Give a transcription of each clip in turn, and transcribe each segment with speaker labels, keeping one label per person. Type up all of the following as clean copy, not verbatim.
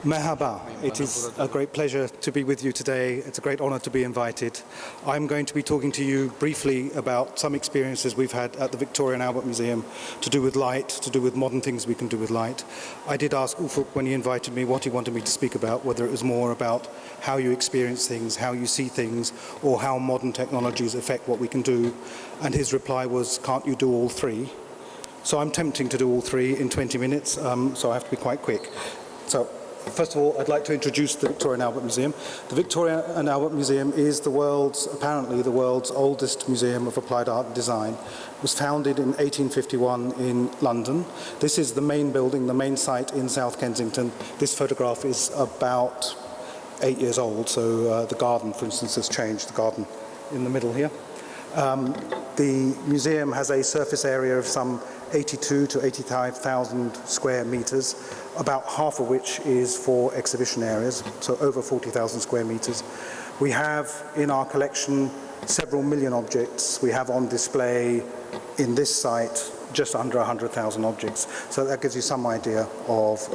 Speaker 1: Merhaba. It is a great pleasure to be with you today. It's a great honor to be invited. I'm going to be talking to you briefly about some experiences we've had at the Victoria and Albert Museum to do with light, to do with modern things we can do with light. I did ask Ufuk when he invited me what he wanted me to speak about, whether it was more about how you experience things, how you see things, or how modern technologies affect what we can do. And his reply was, can't you do all three? So I'm attempting to do all three in 20 minutes, so I have to be quite quick. So, first of all, I'd like to introduce the Victoria and Albert Museum. The Victoria and Albert Museum is apparently the world's oldest museum of applied art and design. It was founded in 1851 in London. This is the main building, the main site in South Kensington. This photograph is about 8 years old, so the garden, for instance, has changed, the garden in the middle here. The museum has a surface area of some 82 to 85,000 square meters, about half of which is for exhibition areas, so over 40,000 square meters. We have in our collection several million objects. We have on display in this site just under 100,000 objects. So that gives you some idea of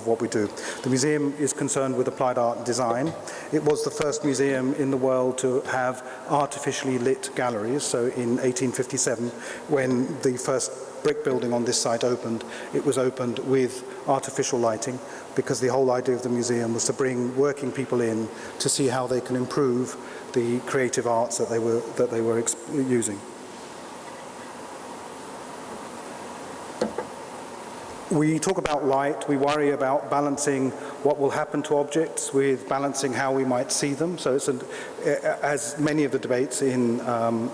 Speaker 1: what we do. The museum is concerned with applied art and design. It was the first museum in the world to have artificially lit galleries. So in 1857, when the first brick building on this site opened, it was opened with artificial lighting, because the whole idea of the museum was to bring working people in to see how they can improve the creative arts that they were using. We talk about light, we worry about balancing what will happen to objects with balancing how we might see them. So it's as many of the debates in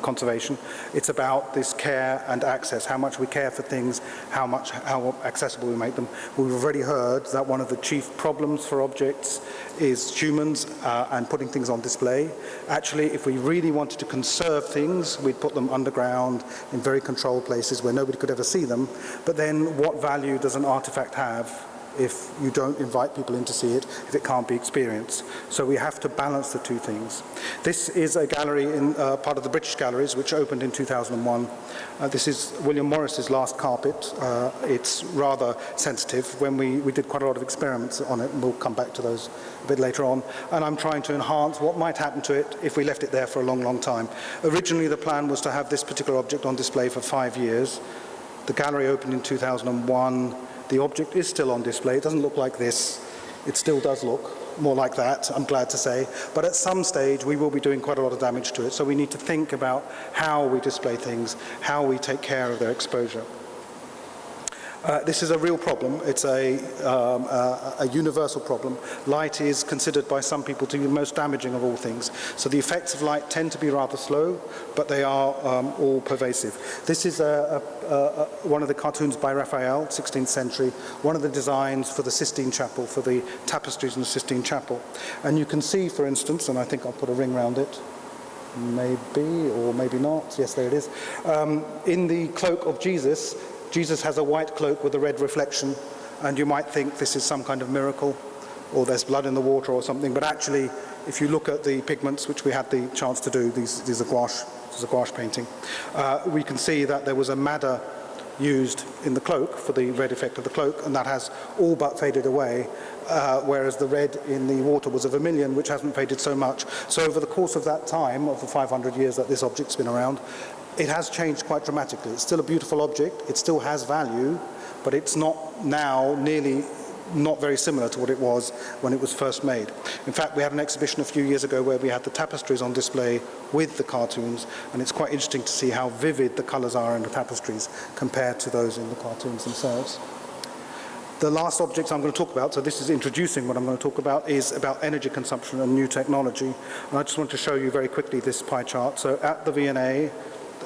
Speaker 1: conservation, it's about this care and access, how much we care for things, how accessible we make them. We've already heard that one of the chief problems for objects is humans and putting things on display. Actually, if we really wanted to conserve things, we'd put them underground in very controlled places where nobody could ever see them. But then what value does an artifact have if you don't invite people in to see it, if it can't be experienced? So we have to balance the two things. This is a gallery in part of the British Galleries, which opened in 2001. This is William Morris's last carpet. It's rather sensitive. When we did quite a lot of experiments on it, and we'll come back to those a bit later on. And I'm trying to enhance what might happen to it if we left it there for a long, long time. Originally, the plan was to have this particular object on display for 5 years. The gallery opened in 2001. The object is still on display. It doesn't look like this. It still does look more like that, I'm glad to say. But at some stage, we will be doing quite a lot of damage to it. So we need to think about how we display things, how we take care of their exposure. This is a real problem. It's a universal problem. Light is considered by some people to be the most damaging of all things. So the effects of light tend to be rather slow, but they are all pervasive. This is one of the cartoons by Raphael, 16th century, one of the designs for the Sistine Chapel, for the tapestries in the Sistine Chapel. And you can see, for instance, and I think I'll put a ring around it, maybe, or maybe not. Yes, there it is. In the cloak of Jesus, Jesus has a white cloak with a red reflection, and you might think this is some kind of miracle, or there's blood in the water or something, but actually, if you look at the pigments, which we had the chance to do, these are gouache, this is a gouache painting, we can see that there was a madder used in the cloak for the red effect of the cloak, and that has all but faded away, whereas the red in the water was a vermilion, which hasn't faded so much. So over the course of that time, of the 500 years that this object's been around, it has changed quite dramatically. It's still a beautiful object, it still has value, but it's not now not very similar to what it was when it was first made. In fact, we had an exhibition a few years ago where we had the tapestries on display with the cartoons, and it's quite interesting to see how vivid the colors are in the tapestries compared to those in the cartoons themselves. The last object I'm going to talk about, so this is introducing what I'm going to talk about, is about energy consumption and new technology. And I just want to show you very quickly this pie chart. So at the V&A,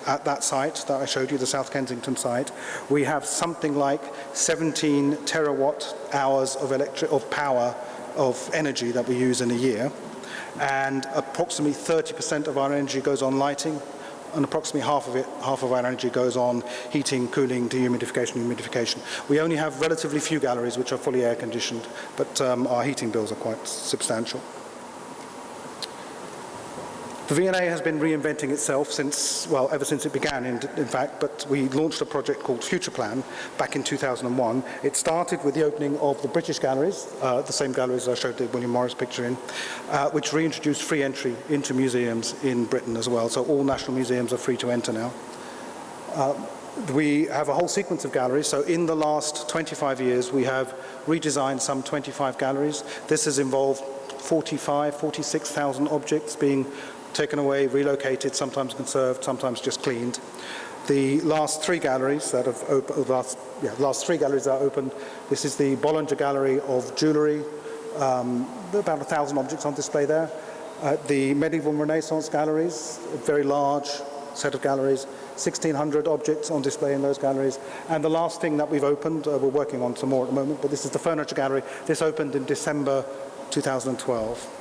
Speaker 1: at that site that I showed you, the South Kensington site, we have something like 17 terawatt hours of power, of energy that we use in a year. And approximately 30% of our energy goes on lighting, and approximately half of our energy goes on heating, cooling, dehumidification, humidification. We only have relatively few galleries which are fully air conditioned, but our heating bills are quite substantial. The V&A has been reinventing itself since, well, ever since it began, in fact, but we launched a project called Future Plan back in 2001. It started with the opening of the British galleries, the same galleries I showed the William Morris picture in, which reintroduced free entry into museums in Britain as well. So all national museums are free to enter now. We have a whole sequence of galleries. So in the last 25 years, we have redesigned some 25 galleries. This has involved 46,000 objects being taken away, relocated, sometimes conserved, sometimes just cleaned. The last three galleries that have opened, last three galleries that are opened. This is the Bollinger Gallery of Jewellery. There are about 1,000 objects on display there. The Medieval and Renaissance galleries, a very large set of galleries, 1,600 objects on display in those galleries. And the last thing that we've opened, we're working on some more at the moment, but this is the Furniture Gallery. This opened in December 2012.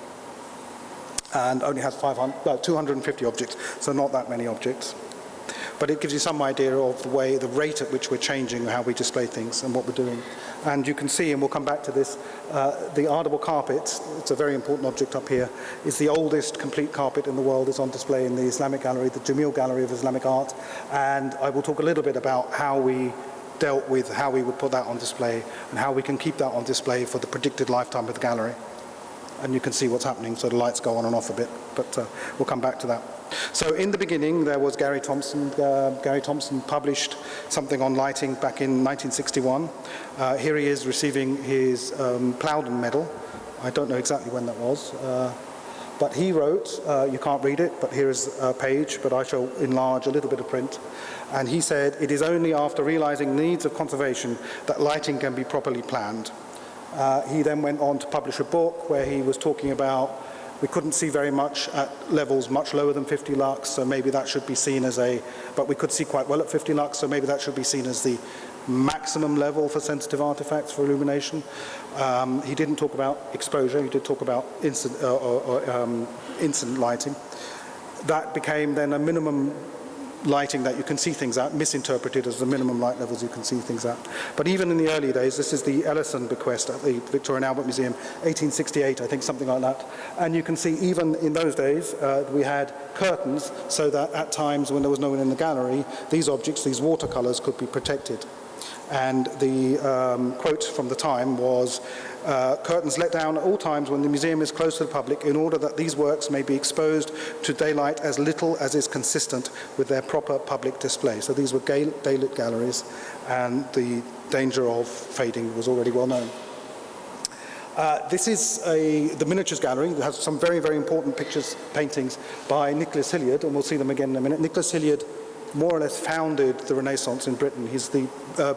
Speaker 1: And only has 250 objects, so not that many objects. But it gives you some idea of the rate at which we're changing how we display things and what we're doing. And you can see, and we'll come back to this, the artefacts carpet, it's a very important object up here, is the oldest complete carpet in the world. It's on display in the Islamic Gallery, the Jamil Gallery of Islamic Art. And I will talk a little bit about how we dealt with how we would put that on display and how we can keep that on display for the predicted lifetime of the gallery. And you can see what's happening, so the lights go on and off a bit, but we'll come back to that. So in the beginning, there was Gary Thompson. Gary Thompson published something on lighting back in 1961. Here he is receiving his Plowden Medal. I don't know exactly when that was, but he wrote, you can't read it, but here is a page, but I shall enlarge a little bit of print. And he said, "It is only after realizing the needs of conservation that lighting can be properly planned." He then went on to publish a book where he was talking about we couldn't see very much at levels much lower than 50 lux, so maybe that should be seen as but we could see quite well at 50 lux, so maybe that should be seen as the maximum level for sensitive artifacts for illumination. He didn't talk about exposure, he did talk about instant lighting. That became then a minimum lighting that you can see things at, misinterpreted as the minimum light levels you can see things at. But even in the early days, this is the Ellison bequest at the Victoria and Albert Museum, 1868, I think, something like that. And you can see even in those days, we had curtains so that at times when there was no one in the gallery, these objects, these watercolors, could be protected. And the quote from the time was, curtains let down at all times when the museum is closed to the public in order that these works may be exposed to daylight as little as is consistent with their proper public display. So these were daylit galleries, and the danger of fading was already well known. This is the Miniatures Gallery. It has some very, very important pictures, paintings by Nicholas Hilliard, and we'll see them again in a minute. Nicholas Hilliard more or less founded the Renaissance in Britain. He's the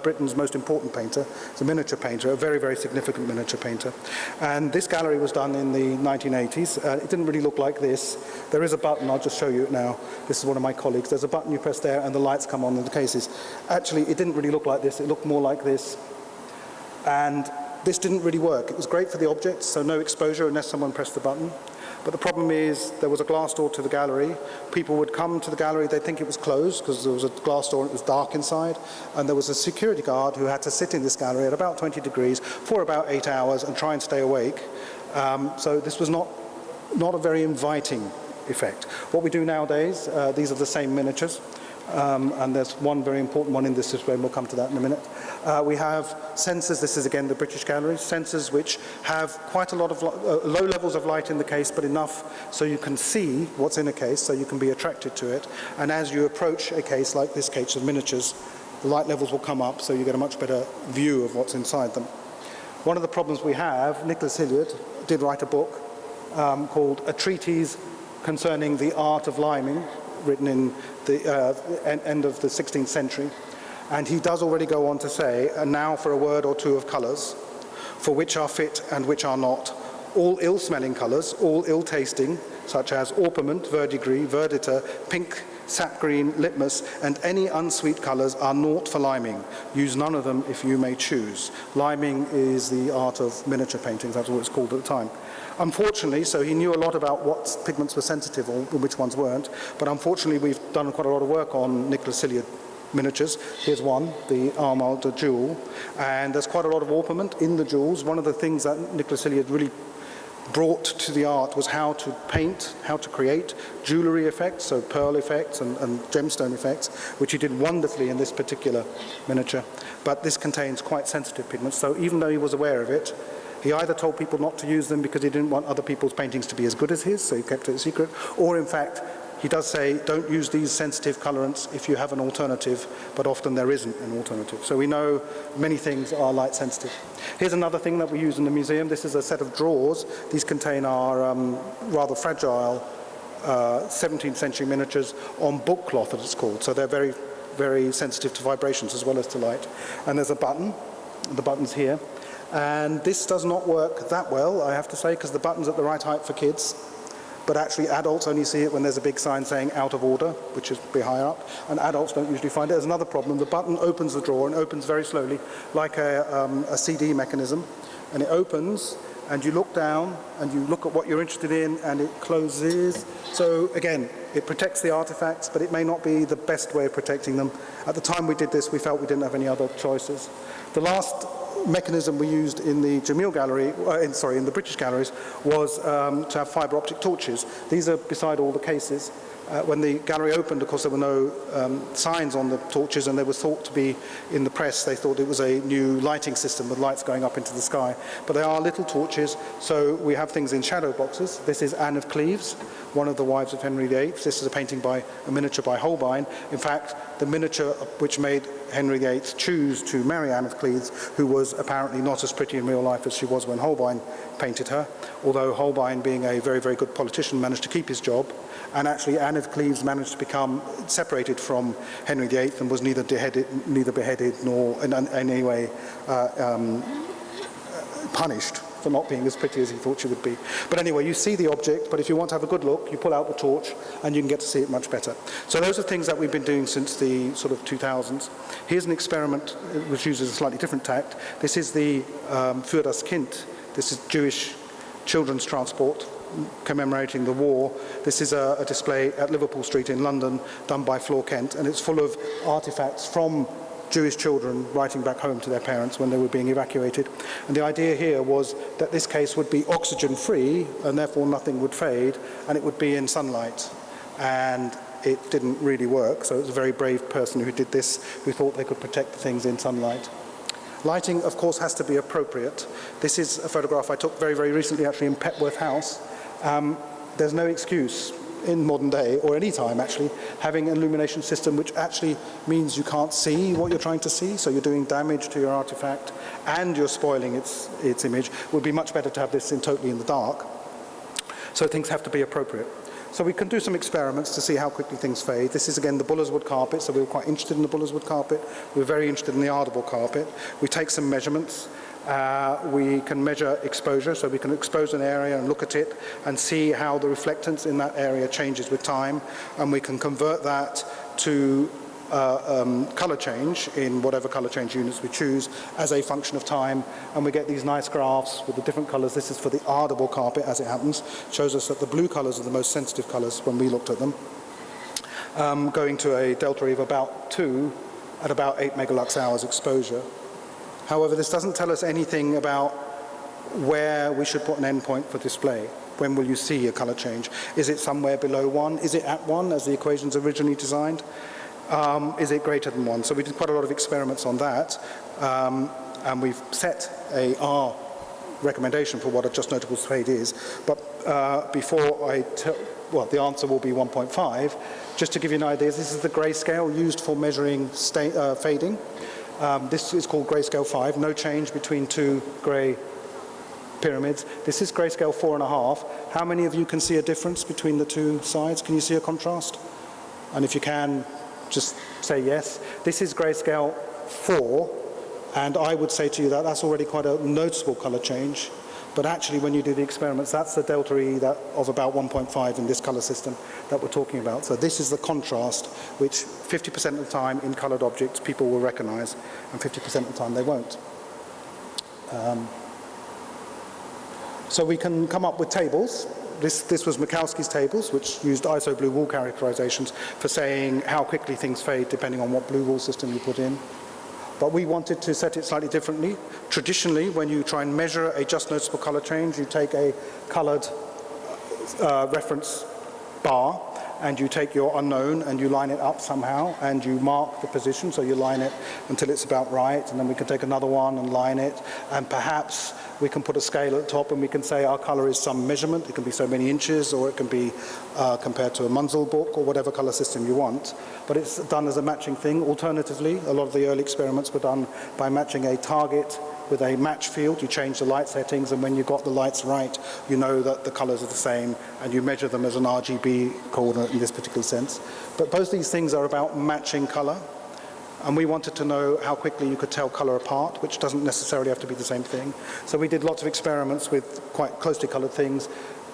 Speaker 1: Britain's most important painter. He's a miniature painter, a very, very significant miniature painter. And this gallery was done in the 1980s. It didn't really look like this. There is a button, I'll just show you it now. This is one of my colleagues. There's a button you press there and the lights come on in the cases. Actually, it didn't really look like this. It looked more like this. And this didn't really work. It was great for the objects, so no exposure unless someone pressed the button. But the problem is there was a glass door to the gallery. People would come to the gallery, they'd think it was closed because there was a glass door and it was dark inside. And there was a security guard who had to sit in this gallery at about 20 degrees for about 8 hours and try and stay awake. So this was not a very inviting effect. What we do nowadays, these are the same miniatures. And there's one very important one in this display, and we'll come to that in a minute. We have sensors. This is again the British Gallery. Sensors which have quite a lot of low levels of light in the case, but enough so you can see what's in a case, so you can be attracted to it. And as you approach a case like this case of miniatures, the light levels will come up, so you get a much better view of what's inside them. One of the problems we have, Nicholas Hilliard did write a book called A Treatise Concerning the Art of Liming, written in the end of the 16th century. And he does already go on to say, and now for a word or two of colours, for which are fit and which are not, all ill-smelling colours, all ill-tasting, such as orpiment, verdigris, verditer, pink, sap green, litmus, and any unsweet colours are naught for liming. Use none of them if you may choose. Liming is the art of miniature paintings, that's what it's called at the time. Unfortunately, so he knew a lot about what pigments were sensitive or which ones weren't, but unfortunately we've done quite a lot of work on Nicholas Hilliard miniatures. Here's one, the Armand jewel, and there's quite a lot of orpiment in the jewels. One of the things that Nicholas Hilliard really brought to the art was how to paint, how to create jewellery effects, so pearl effects and gemstone effects, which he did wonderfully in this particular miniature. But this contains quite sensitive pigments, so even though he was aware of it, he either told people not to use them because he didn't want other people's paintings to be as good as his, so he kept it a secret, or in fact, he does say, don't use these sensitive colorants if you have an alternative, but often there isn't an alternative. So we know many things are light sensitive. Here's another thing that we use in the museum. This is a set of drawers. These contain our rather fragile 17th century miniatures on book cloth, as it's called. So they're very, very sensitive to vibrations as well as to light. And there's a button. The button's here. And this does not work that well, I have to say, because the button's at the right height for kids. But actually adults only see it when there's a big sign saying out of order, which is a bit higher up, and adults don't usually find it. There's another problem. The button opens the drawer and opens very slowly, like a CD mechanism, and it opens, and you look down, and you look at what you're interested in, and it closes. So again, it protects the artifacts, but it may not be the best way of protecting them. At the time we did this, we felt we didn't have any other choices. The last mechanism we used in the Jamil Gallery, in the British galleries, was to have fibre optic torches. These are beside all the cases. When the gallery opened, of course, there were no signs on the torches, and they were thought to be, in the press, they thought it was a new lighting system with lights going up into the sky. But they are little torches, so we have things in shadow boxes. This is Anne of Cleves, one of the wives of Henry VIII. This is a miniature by Holbein. In fact, the miniature which made Henry VIII choose to marry Anne of Cleves, who was apparently not as pretty in real life as she was when Holbein painted her, although Holbein, being a very, very good politician, managed to keep his job. And actually Anne of Cleves managed to become separated from Henry VIII and was neither beheaded nor in any way punished for not being as pretty as he thought she would be. But anyway, you see the object, but if you want to have a good look, you pull out the torch and you can get to see it much better. So those are things that we've been doing since the sort of 2000s. Here's an experiment which uses a slightly different tact. This is the Für das Kind. This is Jewish children's transport commemorating the war. This is a display at Liverpool Street in London done by Flor Kent, and it's full of artifacts from Jewish children writing back home to their parents when they were being evacuated. And the idea here was that this case would be oxygen free and therefore nothing would fade, and it would be in sunlight. And it didn't really work, so it was a very brave person who did this, who thought they could protect the things in sunlight. Lighting, of course, has to be appropriate. This is a photograph I took very, very recently, actually, in Petworth House. There's no excuse in modern day, or any time actually, having an illumination system which actually means you can't see what you're trying to see, so you're doing damage to your artifact and you're spoiling its image. It would be much better to have this totally in the dark. So things have to be appropriate. So we can do some experiments to see how quickly things fade. This is again the Bullerswood carpet, so we were quite interested in the Bullerswood carpet. We were very interested in the Ardable carpet. We take some measurements. We can measure exposure, so we can expose an area and look at it and see how the reflectance in that area changes with time, and we can convert that to color change in whatever color change units we choose as a function of time, and we get these nice graphs with the different colors. This is for the Ardable carpet, as it happens. Shows us that the blue colors are the most sensitive colors when we looked at them, going to a delta of about 2 at about 8 megalux hours exposure. However, this doesn't tell us anything about where we should put an endpoint for display. When will you see a color change? Is it somewhere below 1? Is it at 1 as the equations originally designed? Is it greater than 1? So we did quite a lot of experiments on that, and we've set a R recommendation for what a just notable fade is. But before the answer will be 1.5. Just to give you an idea, this is the grayscale used for measuring fading. This is called grayscale 5, no change between two grey pyramids. This is grayscale 4.5. How many of you can see a difference between the two sides? Can you see a contrast? And if you can, just say yes. This is grayscale 4, and I would say to you that that's already quite a noticeable colour change. But actually, when you do the experiments, that's the delta E of about 1.5 in this colour system that we're talking about. So this is the contrast, which 50% of the time in coloured objects people will recognise, and 50% of the time they won't. So we can come up with tables. This was Mikowski's tables, which used ISO blue wool characterizations for saying how quickly things fade depending on what blue wool system you put in. But we wanted to set it slightly differently. Traditionally, when you try and measure a just noticeable color change, you take a colored reference bar, and you take your unknown and you line it up somehow, and you mark the position, so you line it until it's about right, and then we can take another one and line it, and perhaps we can put a scale at the top and we can say our color is some measurement. It can be so many inches, or it can be compared to a Munsell book, or whatever color system you want. But it's done as a matching thing. Alternatively, a lot of the early experiments were done by matching a target with a match field. You change the light settings, and when you got the lights right, you know that the colors are the same, and you measure them as an RGB coordinate in this particular sense. But both these things are about matching color, and we wanted to know how quickly you could tell color apart, which doesn't necessarily have to be the same thing. So we did lots of experiments with quite closely colored things,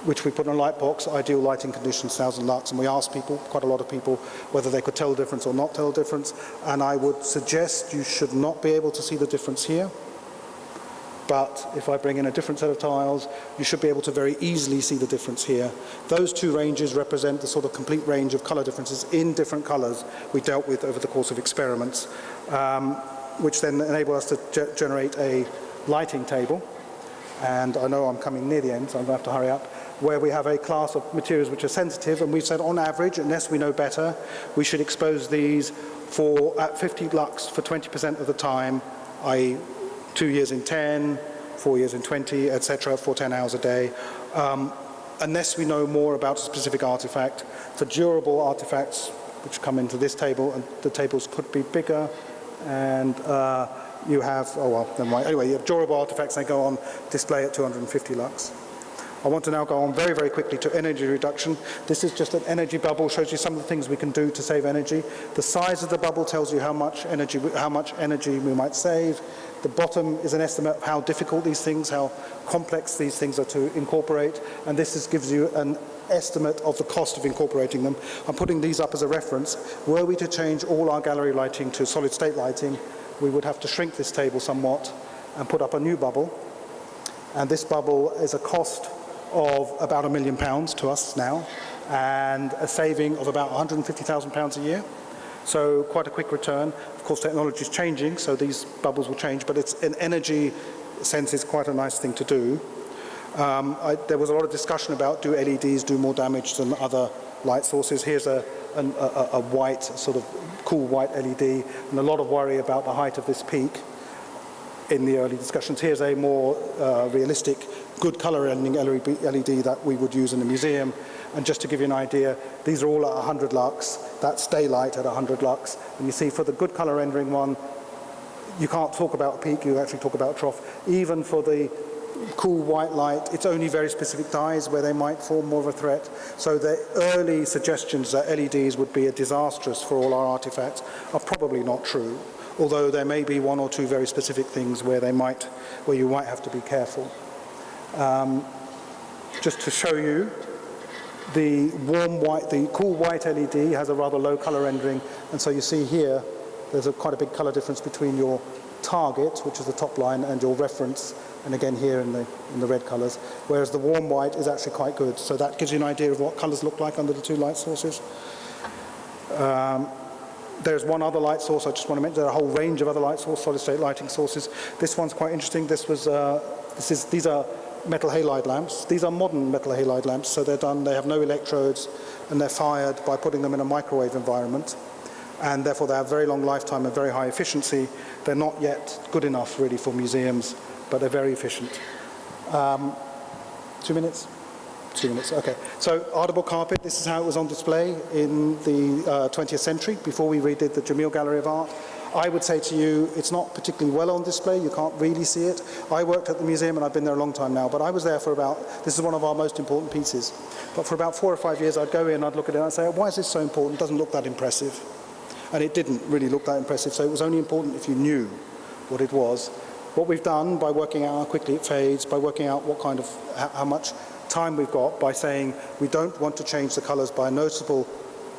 Speaker 1: which we put in a light box, ideal lighting conditions, 1,000 lux, and we asked people, quite a lot of people, whether they could tell the difference or not tell the difference. And I would suggest you should not be able to see the difference here. But if I bring in a different set of tiles, you should be able to very easily see the difference here. Those two ranges represent the sort of complete range of color differences in different colors we dealt with over the course of experiments, which then enable us to generate a lighting table. And I know I'm coming near the end, so I'm going to have to hurry up, where we have a class of materials which are sensitive, and we've said on average, unless we know better, we should expose these at 50 lux for 20% of the time, i.e. 2 years in 10, 4 years in 20, etc., for 10 hours a day, unless we know more about a specific artifact. For durable artifacts, which come into this table, and the tables could be bigger, and you have, oh well, never mind. Anyway, you have durable artifacts, they go on display at 250 lux. I want to now go on very, very quickly to energy reduction. This is just an energy bubble, shows you some of the things we can do to save energy. The size of the bubble tells you how much energy we might save. The bottom is an estimate of how difficult these things, how complex these things are to incorporate, and this gives you an estimate of the cost of incorporating them. I'm putting these up as a reference. Were we to change all our gallery lighting to solid state lighting, we would have to shrink this table somewhat and put up a new bubble. And this bubble is a cost of about £1 million to us now, and a saving of about £150,000 a year. So quite a quick return. Of course, technology is changing, so these bubbles will change, but it's in energy sense, it's quite a nice thing to do. There was a lot of discussion about, do LEDs do more damage than other light sources? Here's a white, sort of cool white LED, and a lot of worry about the height of this peak in the early discussions. Here's a more realistic, good color ending LED that we would use in a museum. And just to give you an idea, these are all at 100 lux. That's daylight at 100 lux. And you see for the good color rendering one, you can't talk about peak, you actually talk about trough. Even for the cool white light, it's only very specific dyes where they might form more of a threat. So the early suggestions that LEDs would be disastrous for all our artifacts are probably not true. Although there may be one or two very specific things where you might have to be careful. Just to show you, the cool white LED has a rather low color rendering, and so you see here there's quite a big color difference between your target, which is the top line, and your reference, and again here in the red colors, whereas the warm white is actually quite good. So that gives you an idea of what colors look like under the two light sources. There's one other light source I just want to mention. There are a whole range of other light sources, solid state lighting sources. This one's quite interesting. These are metal halide lamps. These are modern metal halide lamps, so they have no electrodes, and they're fired by putting them in a microwave environment, and therefore they have very long lifetime and very high efficiency. They're not yet good enough really for museums, but they're very efficient. 2 minutes? 2 minutes, okay. So artable carpet, this is how it was on display in the 20th century, before we redid the Jamil Gallery of Art. I would say to you, it's not particularly well on display, you can't really see it. I worked at the museum and I've been there a long time now, but I was there for this is one of our most important pieces. But for about 4 or 5 years I'd go in, I'd look at it and I'd say, why is this so important? It doesn't look that impressive. And it didn't really look that impressive, so it was only important if you knew what it was. What we've done by working out how quickly it fades, by working out how much time we've got, by saying we don't want to change the colors by a noticeable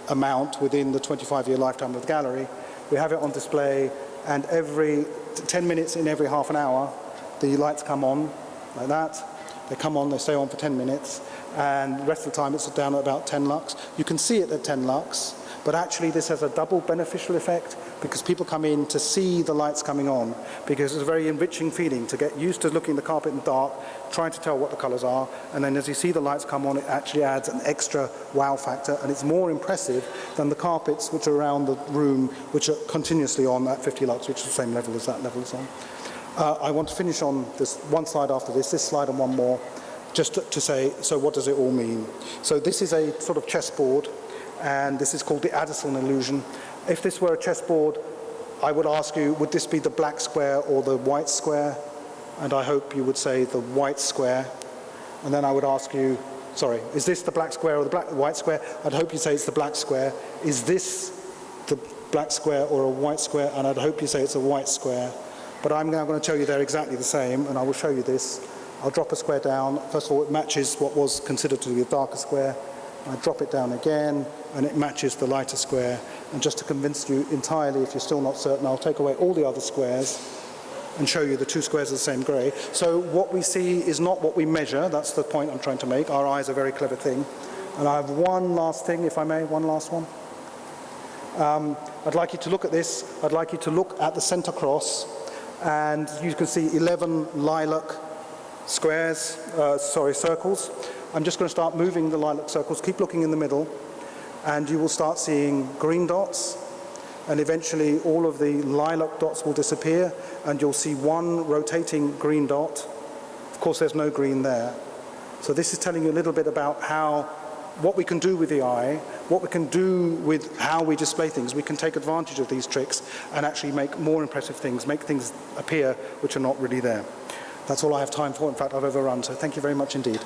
Speaker 1: amount within the 25-year lifetime of the gallery, we have it on display, and every 10 minutes in every half an hour, the lights come on like that. They come on, they stay on for 10 minutes, and the rest of the time it's down at about 10 lux. You can see it at 10 lux, but actually this has a double beneficial effect because people come in to see the lights coming on, because it's a very enriching feeling to get used to looking at the carpet in the dark, trying to tell what the colours are, and then as you see the lights come on, it actually adds an extra wow factor, and it's more impressive than the carpets which are around the room, which are continuously on at 50 lux, which is the same level as that level is on. I want to finish on this one slide after this slide and one more, just to say, so what does it all mean? So this is a sort of chessboard, and this is called the Addison illusion. If this were a chessboard, I would ask you, would this be the black square or the white square? And I hope you would say the white square. And then I would ask you, sorry, is this the black square or the white square? I'd hope you say it's the black square. Is this the black square or a white square? And I'd hope you say it's a white square. But I'm now going to tell you they're exactly the same, and I will show you this. I'll drop a square down. First of all, it matches what was considered to be a darker square. I drop it down again, and it matches the lighter square. And just to convince you entirely, if you're still not certain, I'll take away all the other squares and show you the two squares of the same grey. So what we see is not what we measure. That's the point I'm trying to make. Our eyes are a very clever thing. And I have one last thing, if I may, one last one. I'd like you to look at this. I'd like you to look at the centre cross, and you can see 11 lilac squares, circles. I'm just going to start moving the lilac circles. Keep looking in the middle, and you will start seeing green dots, and eventually all of the lilac dots will disappear, and you'll see one rotating green dot. Of course, there's no green there. So this is telling you a little bit about what we can do with the eye, what we can do with how we display things. We can take advantage of these tricks and actually make more impressive things, make things appear which are not really there. That's all I have time for. In fact, I've overrun, so thank you very much indeed.